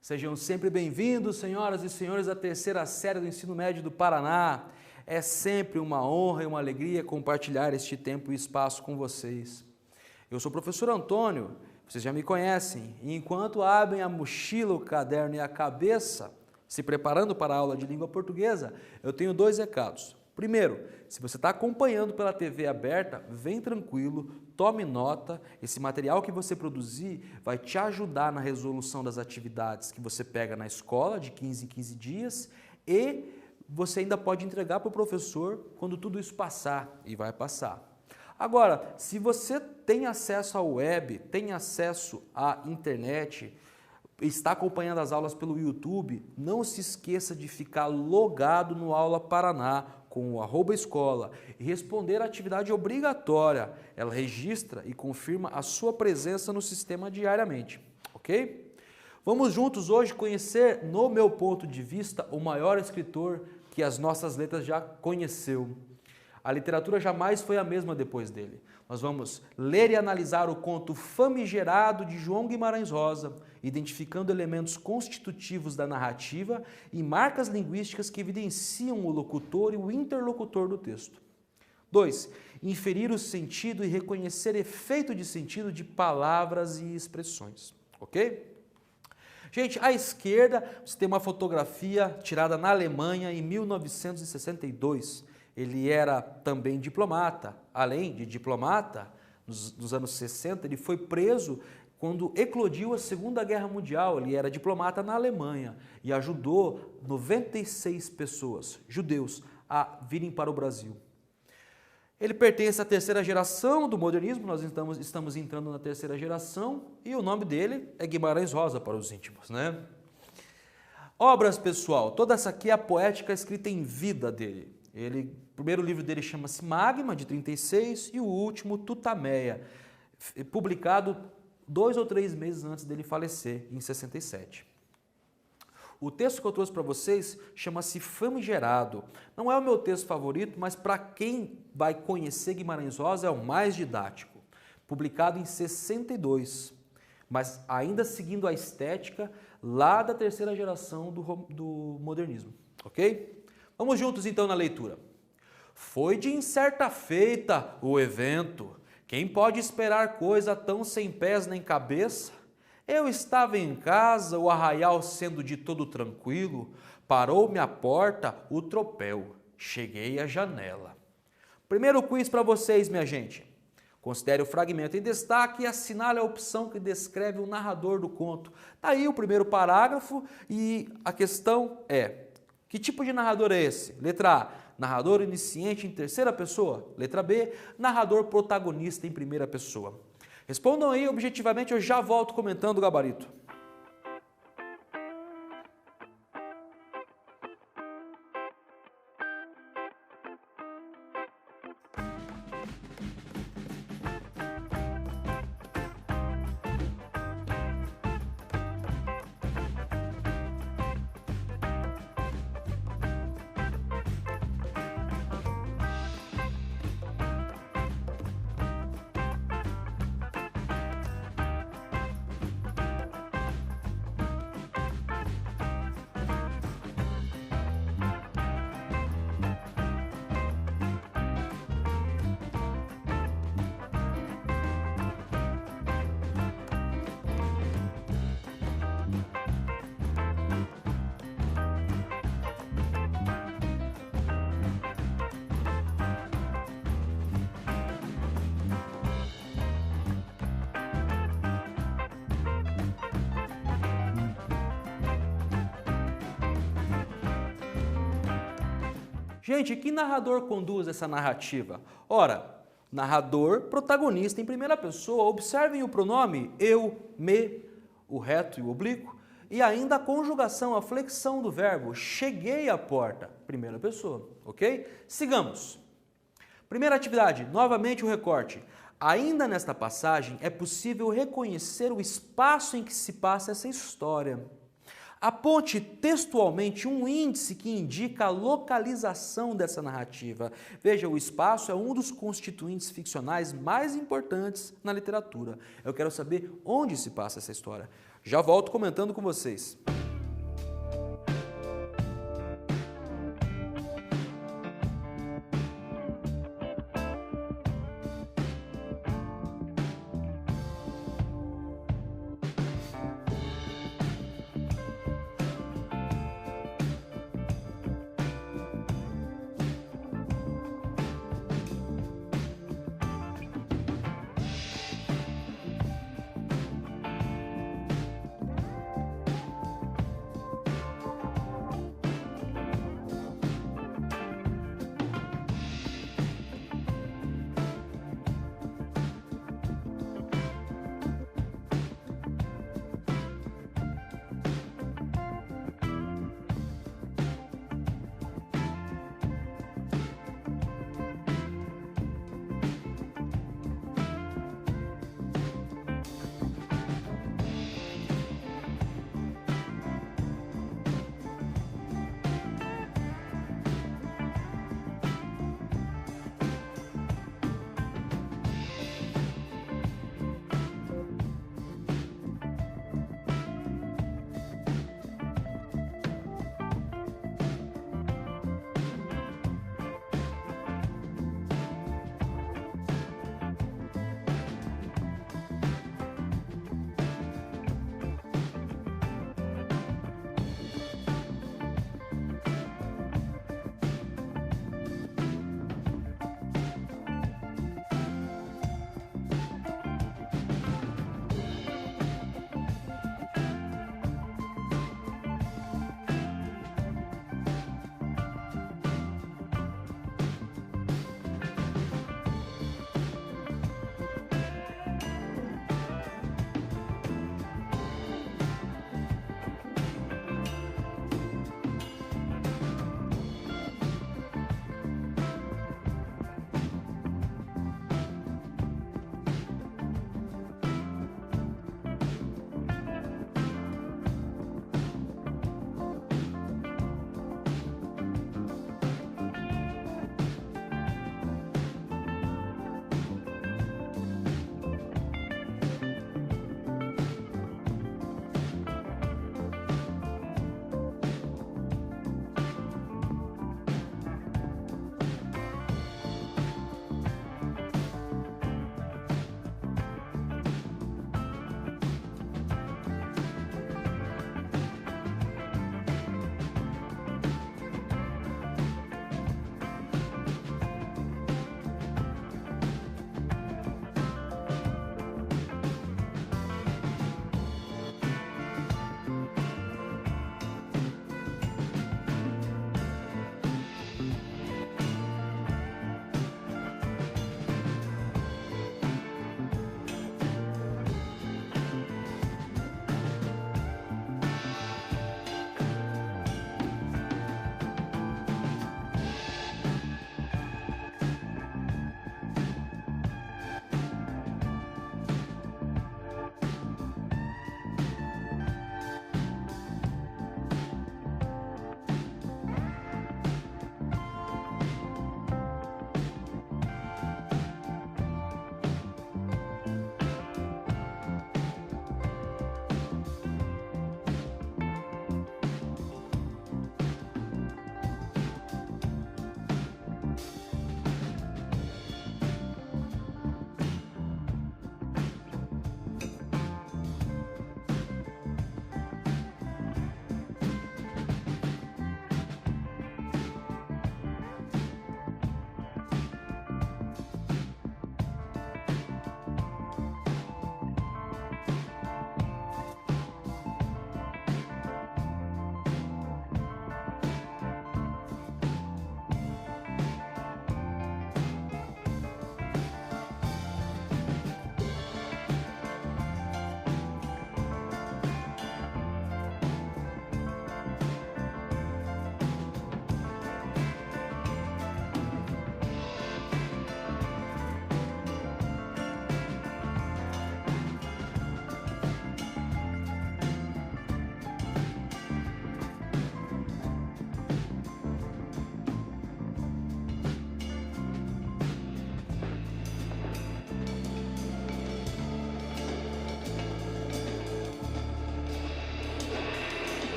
Sejam sempre bem-vindos, senhoras e senhores, à terceira série do Ensino Médio do Paraná. É sempre uma honra e uma alegria compartilhar este tempo e espaço com vocês. Eu sou o professor Antônio, vocês já me conhecem, e enquanto abrem a mochila, o caderno e a cabeça, se preparando para a aula de língua portuguesa, eu tenho dois recados. Primeiro, se você está acompanhando pela TV aberta, vem tranquilo, tome nota, esse material que você produzir vai te ajudar na resolução das atividades que você pega na escola de 15 em 15 dias e você ainda pode entregar para o professor quando tudo isso passar, e vai passar. Agora, se você tem acesso à web, tem acesso à internet, está acompanhando as aulas pelo YouTube, não se esqueça de ficar logado no Aula Paraná com o @escola e responder a atividade obrigatória. Ela registra e confirma a sua presença no sistema diariamente, ok? Vamos juntos hoje conhecer, no meu ponto de vista, o maior escritor que as nossas letras já conheceu. A literatura jamais foi a mesma depois dele. Nós vamos ler e analisar o conto Famigerado de João Guimarães Rosa, identificando elementos constitutivos da narrativa e marcas linguísticas que evidenciam o locutor e o interlocutor do texto. 2. Inferir o sentido e reconhecer efeito de sentido de palavras e expressões. Ok? Gente, à esquerda você tem uma fotografia tirada na Alemanha em 1962. Ele era também diplomata. Além de diplomata, nos anos 60, ele foi preso quando eclodiu a Segunda Guerra Mundial. Ele era diplomata na Alemanha e ajudou 96 pessoas, judeus, a virem para o Brasil. Ele pertence à terceira geração do modernismo, nós estamos entrando na terceira geração, e o nome dele é Guimarães Rosa para os íntimos, né? Obras, pessoal, toda essa aqui é a poética escrita em vida dele. O primeiro livro dele chama-se Magma, de 36, e o último, Tutameia, publicado 2 ou 3 meses antes dele falecer, em 67. O texto que eu trouxe para vocês chama-se Famigerado. Não é o meu texto favorito, mas para quem vai conhecer Guimarães Rosa é o mais didático. Publicado em 62, mas ainda seguindo a estética lá da terceira geração do modernismo. Ok? Vamos juntos então na leitura. Foi de incerta feita o evento. Quem pode esperar coisa tão sem pés nem cabeça? Eu estava em casa, o arraial sendo de todo tranquilo, parou-me à porta o tropel, cheguei à janela. Primeiro quiz para vocês, minha gente. Considere o fragmento em destaque e assinale a opção que descreve o narrador do conto. Tá aí o primeiro parágrafo e a questão é: que tipo de narrador é esse? Letra A, narrador onisciente em terceira pessoa. Letra B, narrador protagonista em primeira pessoa. Respondam aí objetivamente, eu já volto comentando o gabarito. Gente, que narrador conduz essa narrativa? Ora, narrador, protagonista em primeira pessoa. Observem o pronome eu, me, o reto e o oblíquo, e ainda a conjugação, a flexão do verbo, cheguei à porta, primeira pessoa, ok? Sigamos. Primeira atividade, novamente o recorte. Ainda nesta passagem é possível reconhecer o espaço em que se passa essa história. Aponte textualmente um índice que indica a localização dessa narrativa. Veja, o espaço é um dos constituintes ficcionais mais importantes na literatura. Eu quero saber onde se passa essa história. Já volto comentando com vocês.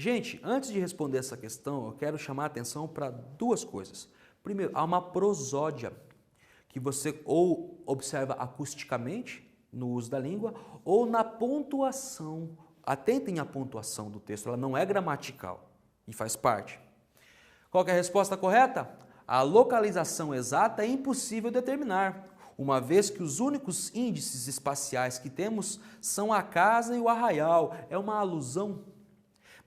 Gente, antes de responder essa questão, eu quero chamar a atenção para duas coisas. Primeiro, há uma prosódia que você ou observa acusticamente no uso da língua ou na pontuação. Atentem à pontuação do texto, ela não é gramatical e faz parte. Qual que é a resposta correta? A localização exata é impossível determinar, uma vez que os únicos índices espaciais que temos são a casa e o arraial. É uma alusão.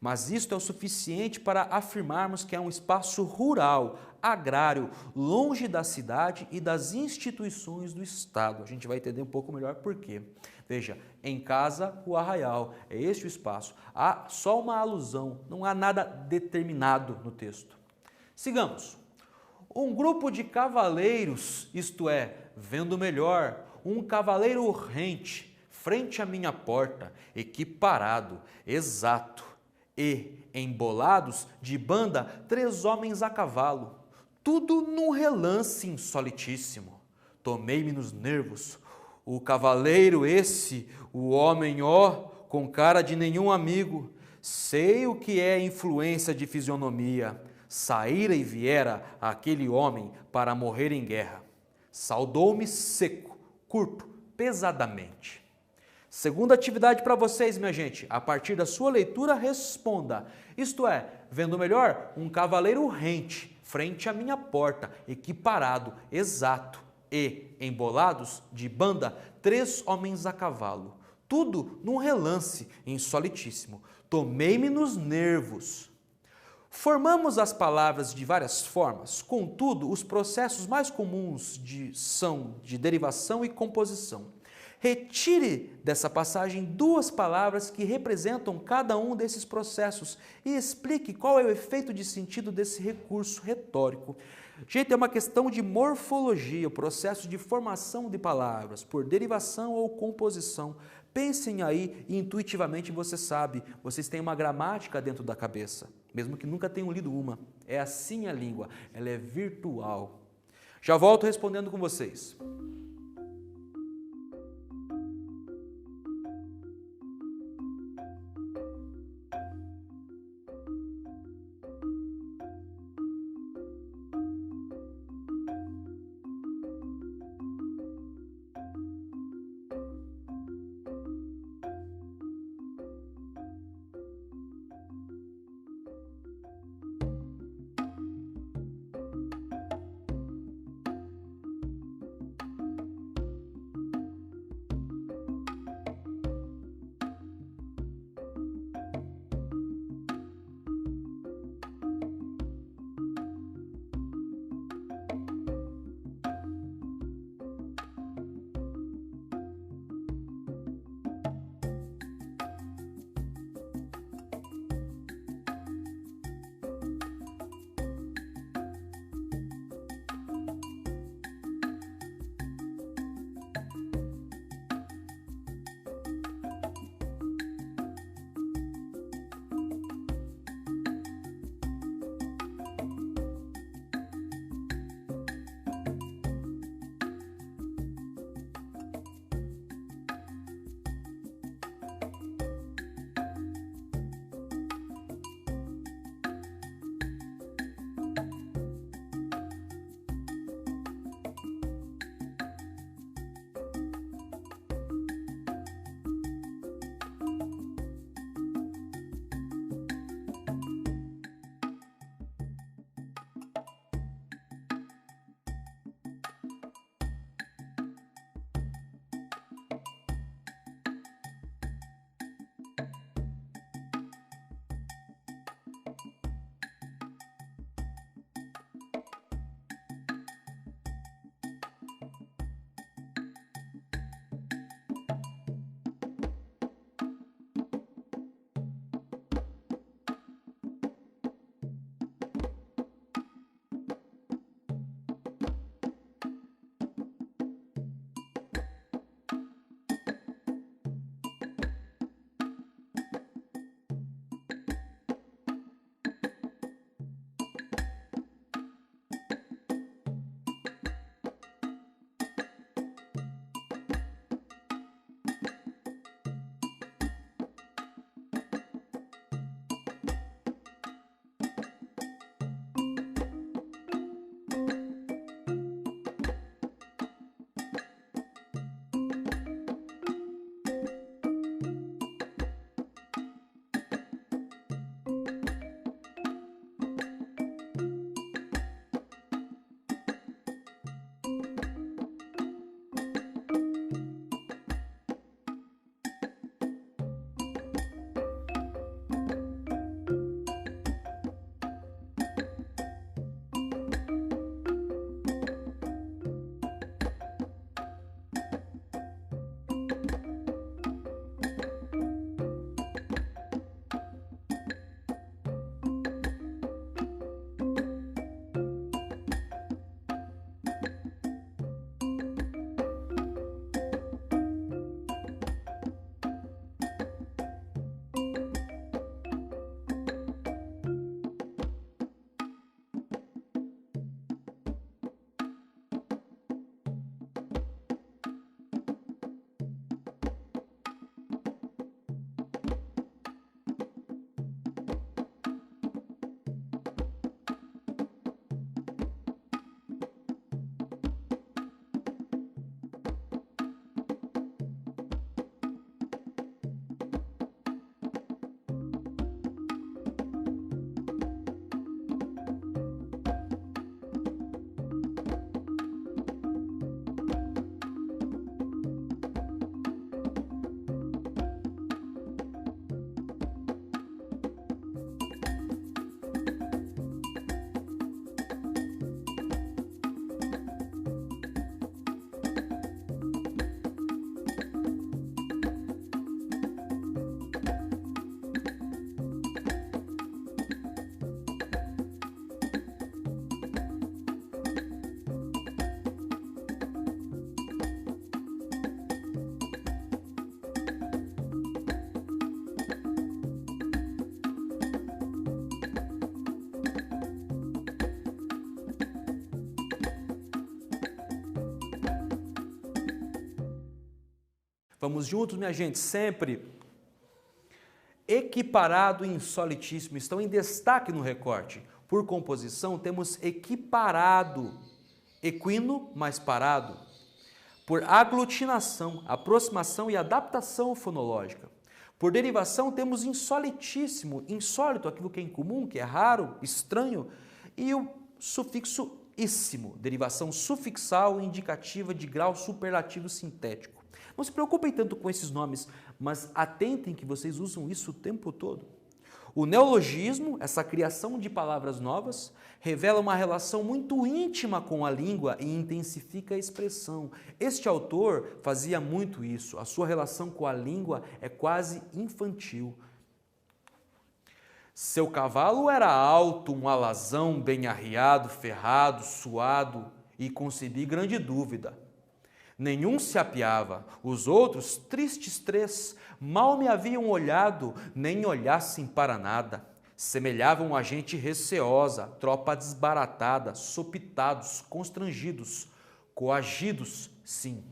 Mas isto é o suficiente para afirmarmos que é um espaço rural, agrário, longe da cidade e das instituições do Estado. A gente vai entender um pouco melhor por quê. Veja, em casa, o arraial, é este o espaço. Há só uma alusão, não há nada determinado no texto. Sigamos. Um grupo de cavaleiros, isto é, vendo melhor, um cavaleiro urrente, frente à minha porta, equiparado, exato, e, embolados, de banda, 3 homens a cavalo, tudo num relance insolitíssimo. Tomei-me nos nervos. O cavaleiro esse, o homem, ó, com cara de nenhum amigo, sei o que é influência de fisionomia. Saíra e viera aquele homem para morrer em guerra. Saudou-me seco, curto, pesadamente. Segunda atividade para vocês, minha gente. A partir da sua leitura, responda. Isto é, vendo melhor, um cavaleiro urrente, frente à minha porta, equiparado, exato, e, embolados, de banda, 3 homens a cavalo. Tudo num relance insolitíssimo. Tomei-me nos nervos. Formamos as palavras de várias formas, contudo, os processos mais comuns são de derivação e composição. Retire dessa passagem 2 palavras que representam cada um desses processos e explique qual é o efeito de sentido desse recurso retórico. Gente, é uma questão de morfologia, o processo de formação de palavras, por derivação ou composição. Pensem aí e intuitivamente você sabe, vocês têm uma gramática dentro da cabeça, mesmo que nunca tenham lido uma. É assim a língua, ela é virtual. Já volto respondendo com vocês. Vamos juntos, minha gente, sempre. Equiparado e insolitíssimo estão em destaque no recorte. Por composição, temos equiparado, equino mais parado. Por aglutinação, aproximação e adaptação fonológica. Por derivação, temos insolitíssimo, insólito, aquilo que é incomum, que é raro, estranho, e o sufixo íssimo, derivação sufixal indicativa de grau superlativo sintético. Não se preocupem tanto com esses nomes, mas atentem que vocês usam isso o tempo todo. O neologismo, essa criação de palavras novas, revela uma relação muito íntima com a língua e intensifica a expressão. Este autor fazia muito isso, a sua relação com a língua é quase infantil. Seu cavalo era alto, um alazão, bem arriado, ferrado, suado, e concebi grande dúvida. Nenhum se apiava, os outros, tristes três, mal me haviam olhado, nem olhassem para nada. Semelhavam a gente receosa, tropa desbaratada, sopitados, constrangidos, coagidos, sim.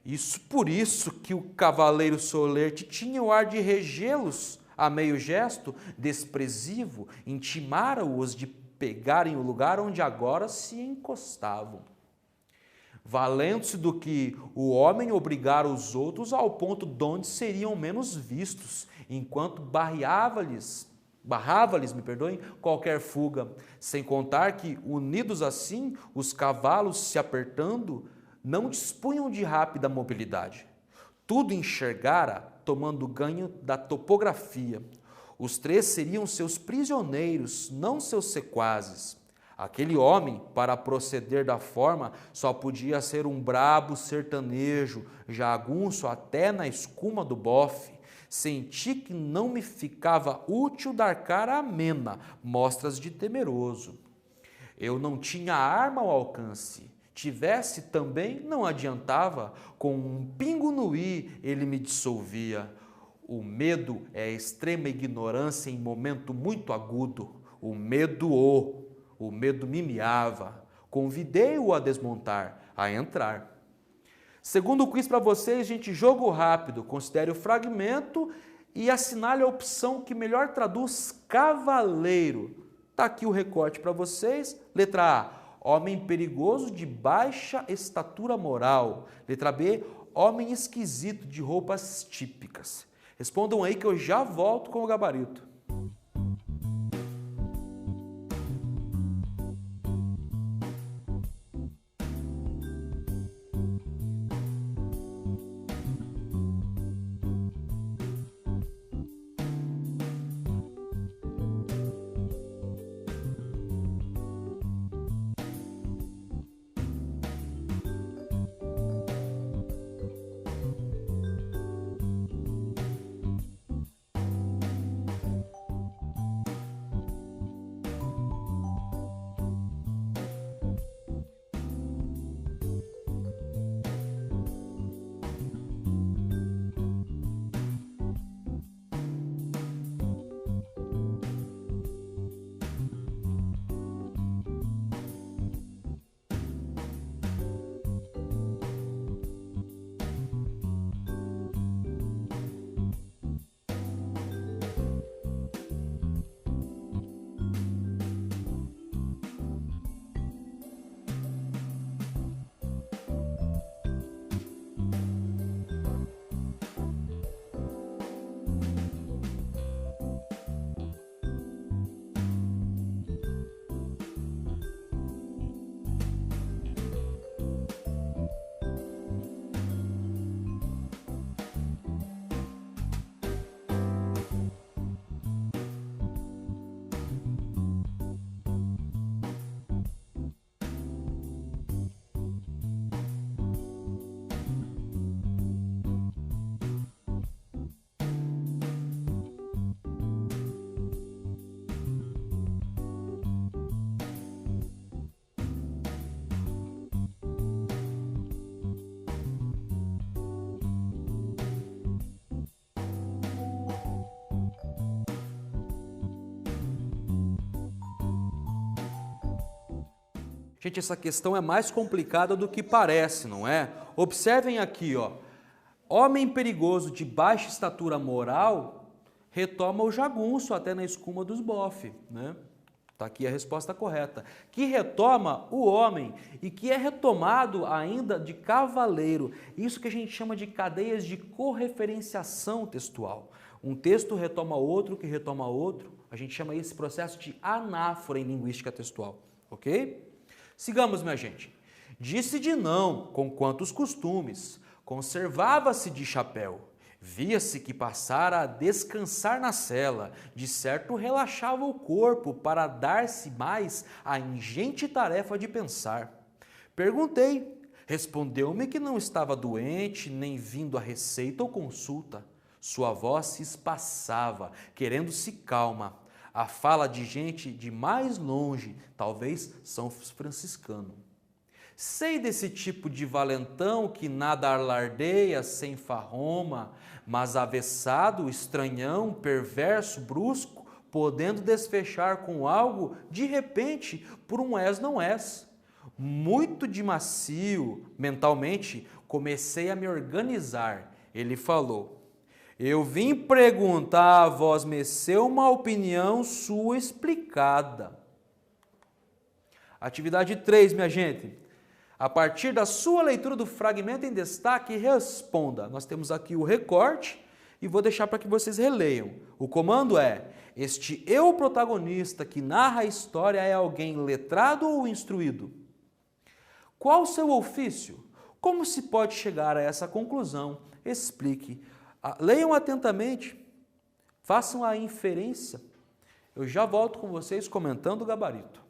Isso por isso que o cavaleiro solerte tinha o ar de regê-los, a meio gesto, desprezível, intimara-os de pegarem o lugar onde agora se encostavam. Valendo-se do que o homem obrigara os outros ao ponto donde seriam menos vistos, enquanto barrava-lhes, qualquer fuga, sem contar que, unidos assim, os cavalos se apertando, não dispunham de rápida mobilidade. Tudo enxergara, tomando ganho da topografia. Os três seriam seus prisioneiros, não seus sequazes. Aquele homem, para proceder da forma, só podia ser um brabo sertanejo, jagunço até na escuma do bofe. Senti que não me ficava útil dar cara amena, mostras de temeroso. Eu não tinha arma ao alcance. Tivesse também, não adiantava, com um pingo no i ele me dissolvia. O medo é a extrema ignorância em momento muito agudo. O medo me miava. Convidei-o a desmontar, a entrar. Segundo quiz para vocês, gente, jogo rápido. Considere o fragmento e assinale a opção que melhor traduz cavaleiro. Está aqui o recorte para vocês. Letra A. Homem perigoso de baixa estatura moral. Letra B, homem esquisito de roupas típicas. Respondam aí que eu já volto com o gabarito. Gente, essa questão é mais complicada do que parece, não é? Observem aqui, ó. Homem perigoso de baixa estatura moral retoma o jagunço até na escuma dos bofes, né? Está aqui a resposta correta. Que retoma o homem e que é retomado ainda de cavaleiro. Isso que a gente chama de cadeias de correferenciação textual. Um texto retoma outro, que retoma outro. A gente chama esse processo de anáfora em linguística textual. Ok? Sigamos, minha gente. Disse de não, com quantos costumes. Conservava-se de chapéu. Via-se que passara a descansar na cela, de certo relaxava o corpo para dar-se mais à ingente tarefa de pensar. Perguntei, respondeu-me que não estava doente, nem vindo a receita ou consulta. Sua voz se espaçava, querendo-se calma. A fala de gente de mais longe, talvez São Franciscano. Sei desse tipo de valentão que nada alardeia sem farroma, mas avessado, estranhão, perverso, brusco, podendo desfechar com algo, de repente, por um és não és. Muito de macio, mentalmente, comecei a me organizar. Ele falou, eu vim perguntar a vós meceu uma opinião sua explicada. Atividade 3, minha gente. A partir da sua leitura do fragmento em destaque, responda. Nós temos aqui o recorte e vou deixar para que vocês releiam. O comando é, este eu protagonista que narra a história é alguém letrado ou instruído? Qual o seu ofício? Como se pode chegar a essa conclusão? Explique. Leiam atentamente, façam a inferência. Eu já volto com vocês comentando o gabarito.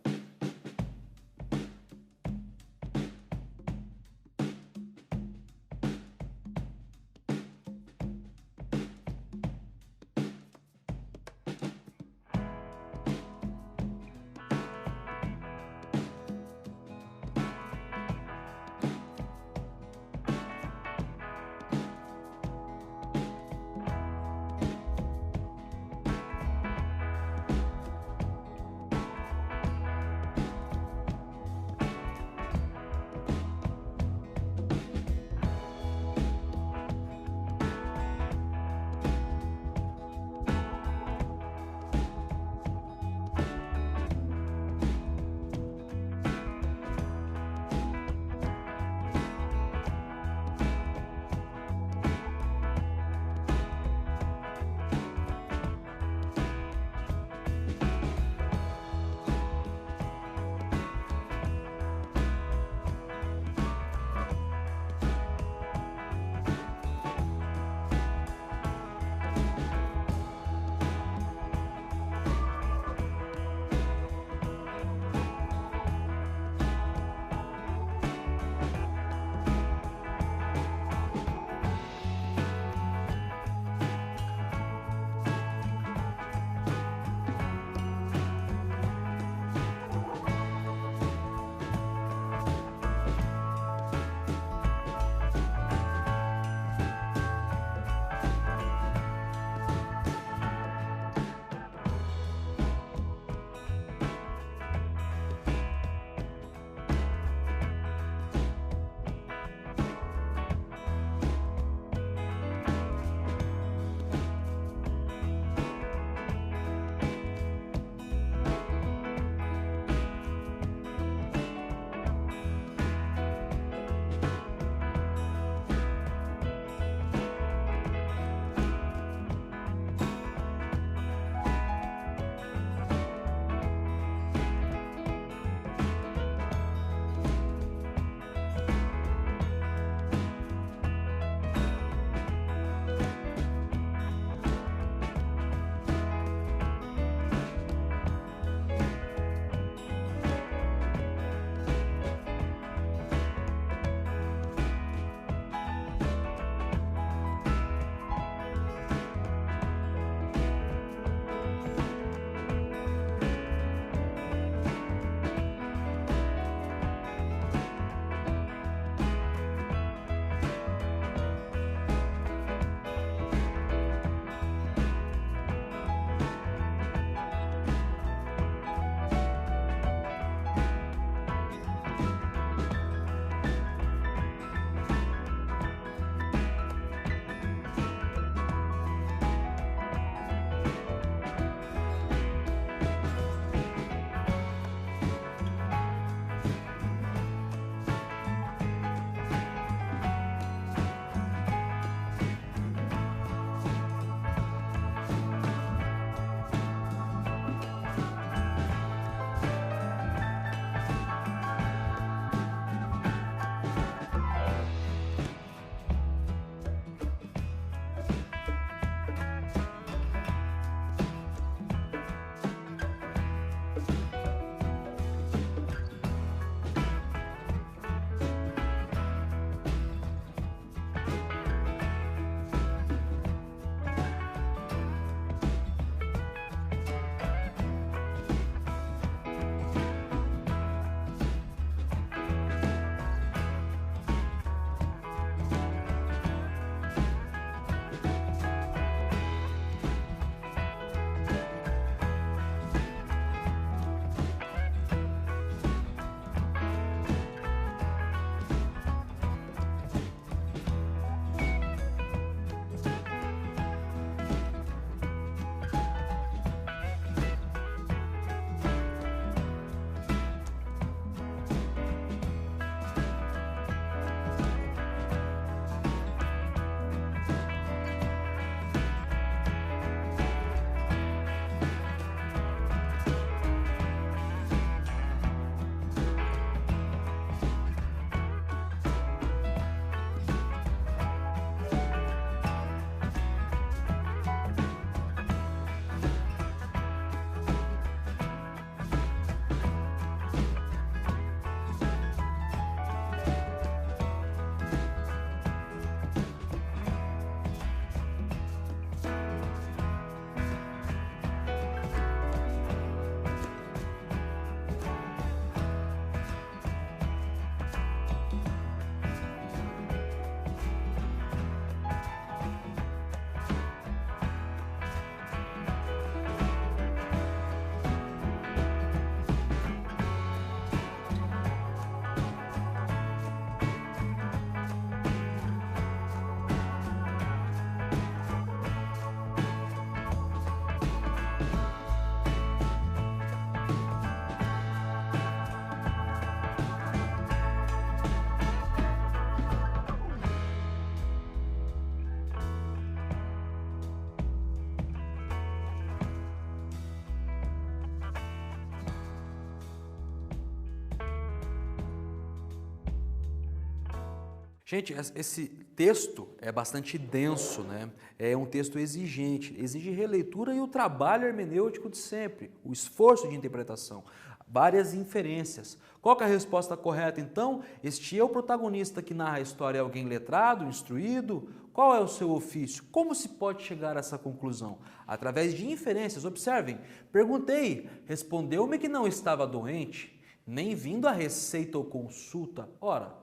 Gente, esse texto é bastante denso, né? É um texto exigente, exige releitura e o trabalho hermenêutico de sempre, o esforço de interpretação, várias inferências. Qual que é a resposta correta, então? Este é o protagonista que narra a história, é alguém letrado, instruído? Qual é o seu ofício? Como se pode chegar a essa conclusão? Através de inferências. Observem, perguntei, respondeu-me que não estava doente, nem vindo a receita ou consulta. Ora,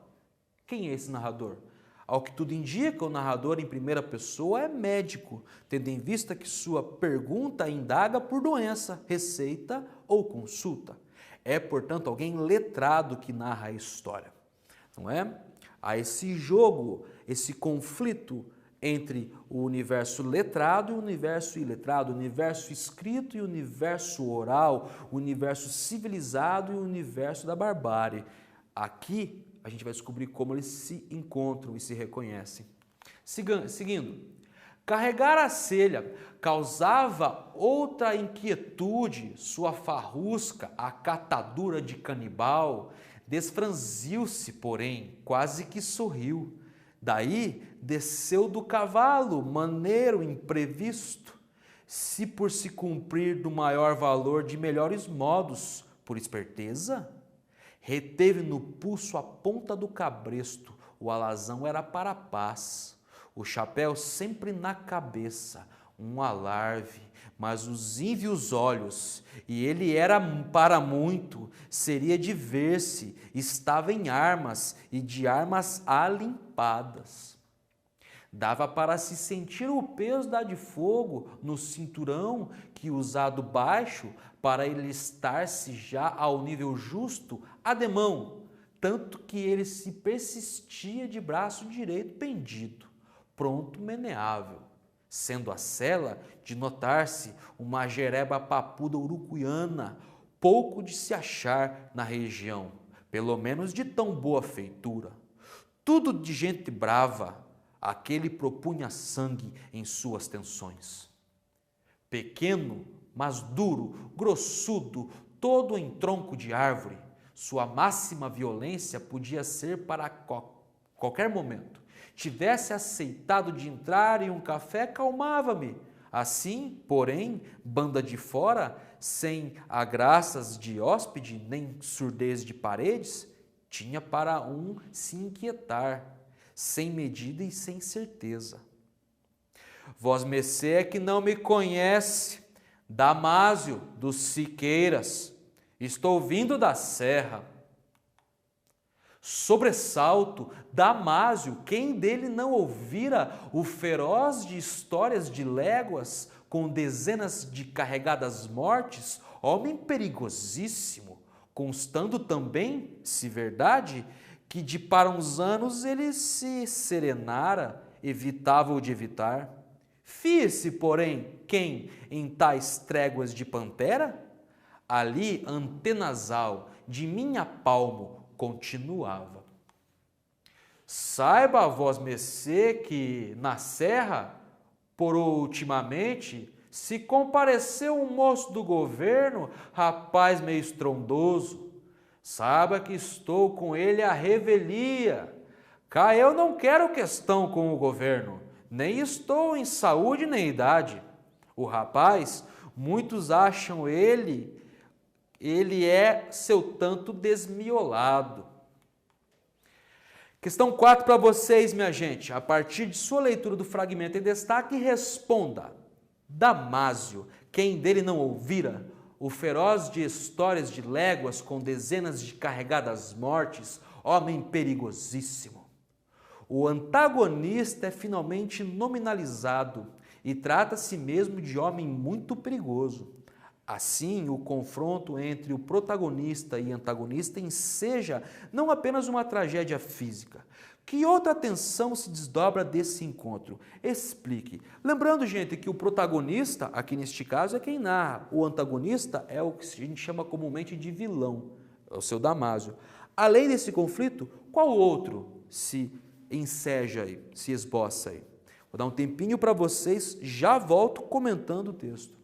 quem é esse narrador? Ao que tudo indica, o narrador em primeira pessoa é médico, tendo em vista que sua pergunta indaga por doença, receita ou consulta. É, portanto, alguém letrado que narra a história, não é? Há esse jogo, esse conflito entre o universo letrado e o universo iletrado, o universo escrito e o universo oral, o universo civilizado e o universo da barbárie. Aqui a gente vai descobrir como eles se encontram e se reconhecem. Seguindo, carregar a selha causava outra inquietude, sua farrusca, a catadura de canibal, desfranziu-se, porém, quase que sorriu. Daí desceu do cavalo, maneiro, imprevisto, se por se cumprir do maior valor de melhores modos, por esperteza, reteve no pulso a ponta do cabresto, o alazão era para a paz, o chapéu sempre na cabeça, um alarve, mas os ímpios olhos, e ele era para muito, seria de ver-se, estava em armas, e de armas alimpadas. Dava para se sentir o peso da de fogo no cinturão que, usado baixo, para ele estar-se já ao nível justo, ademão, tanto que ele se persistia de braço direito pendido, pronto meneável, sendo a sela de notar-se uma jereba papuda urucuiana, pouco de se achar na região, pelo menos de tão boa feitura. Tudo de gente brava, aquele propunha sangue em suas tensões. Pequeno, mas duro, grossudo, todo em tronco de árvore, sua máxima violência podia ser para qualquer momento. Tivesse aceitado de entrar em um café, calmava-me. Assim, porém, banda de fora, sem agraças de hóspede, nem surdez de paredes, tinha para um se inquietar, sem medida e sem certeza. Vosmecê é que não me conhece, Damásio dos Siqueiras, estou vindo da serra. Sobressalto, Damásio, quem dele não ouvira o feroz de histórias de léguas, com dezenas de carregadas mortes, homem perigosíssimo, constando também, se verdade, que de para uns anos ele se serenara, evitável de evitar. Fie-se, porém, quem em tais tréguas de pantera, ali antenasal de minha palmo continuava. Saiba vosmecê que na serra, por ultimamente, se compareceu um moço do governo, rapaz meio estrondoso. Saiba que estou com ele à revelia. Cá eu não quero questão com o governo, nem estou em saúde nem idade. O rapaz, muitos acham ele é seu tanto desmiolado. Questão 4 para vocês, minha gente. A partir de sua leitura do fragmento em destaque, responda. Damásio, quem dele não ouvira, o feroz de histórias de léguas com dezenas de carregadas mortes, homem perigosíssimo. O antagonista é finalmente nominalizado e trata-se mesmo de homem muito perigoso. Assim, o confronto entre o protagonista e antagonista enseja não apenas uma tragédia física. Que outra tensão se desdobra desse encontro? Explique. Lembrando, gente, que o protagonista, aqui neste caso, é quem narra. O antagonista é o que a gente chama comumente de vilão, é o seu Damásio. Além desse conflito, qual outro se enseja aí, se esboça aí? Vou dar um tempinho para vocês, já volto comentando o texto.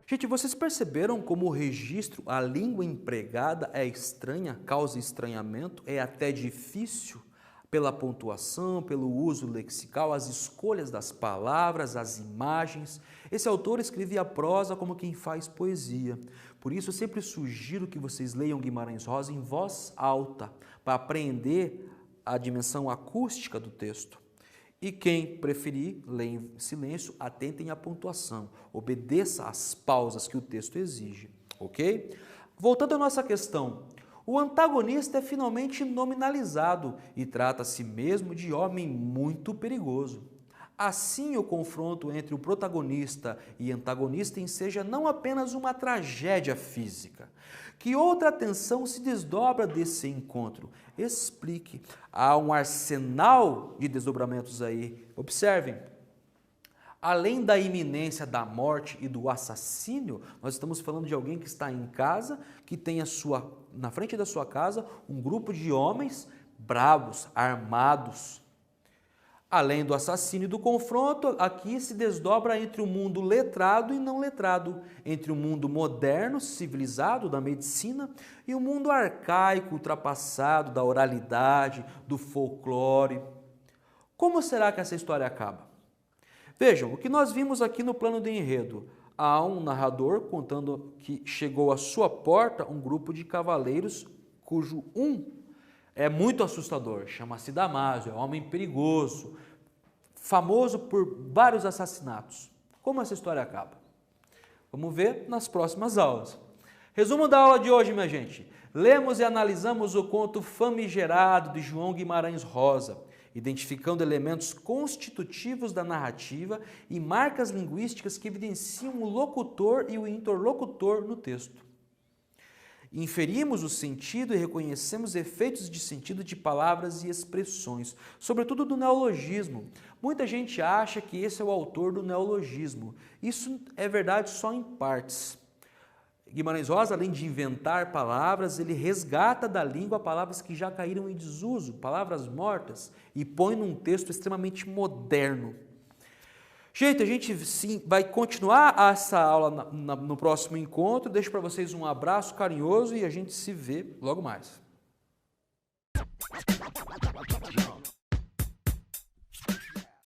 Gente, vocês perceberam como o registro, a língua empregada é estranha, causa estranhamento, é até difícil pela pontuação, pelo uso lexical, as escolhas das palavras, as imagens. Esse autor escrevia a prosa como quem faz poesia. Por isso, eu sempre sugiro que vocês leiam Guimarães Rosa em voz alta, para aprender a dimensão acústica do texto. E quem preferir, leia em silêncio, atentem à pontuação, obedeça às pausas que o texto exige, ok? Voltando à nossa questão, o antagonista é finalmente nominalizado e trata a si mesmo de homem muito perigoso. Assim, o confronto entre o protagonista e antagonista enseja não apenas uma tragédia física. Que outra tensão se desdobra desse encontro? Explique. Há um arsenal de desdobramentos aí. Observem. Além da iminência da morte e do assassínio, nós estamos falando de alguém que está em casa, que tem na frente da sua casa um grupo de homens bravos, armados. Além do assassínio e do confronto, aqui se desdobra entre o mundo letrado e não letrado, entre o mundo moderno, civilizado, da medicina, e o mundo arcaico, ultrapassado, da oralidade, do folclore. Como será que essa história acaba? Vejam, o que nós vimos aqui no plano de enredo. Há um narrador contando que chegou à sua porta um grupo de cavaleiros cujo é muito assustador, chama-se Damásio, é um homem perigoso, famoso por vários assassinatos. Como essa história acaba? Vamos ver nas próximas aulas. Resumo da aula de hoje, minha gente. Lemos e analisamos o conto Famigerado de João Guimarães Rosa, identificando elementos constitutivos da narrativa e marcas linguísticas que evidenciam o locutor e o interlocutor no texto. Inferimos o sentido e reconhecemos efeitos de sentido de palavras e expressões, sobretudo do neologismo. Muita gente acha que esse é o autor do neologismo. Isso é verdade só em partes. Guimarães Rosa, além de inventar palavras, ele resgata da língua palavras que já caíram em desuso, palavras mortas, e põe num texto extremamente moderno. Gente, a gente sim vai continuar essa aula no próximo encontro. Deixo para vocês um abraço carinhoso e a gente se vê logo mais.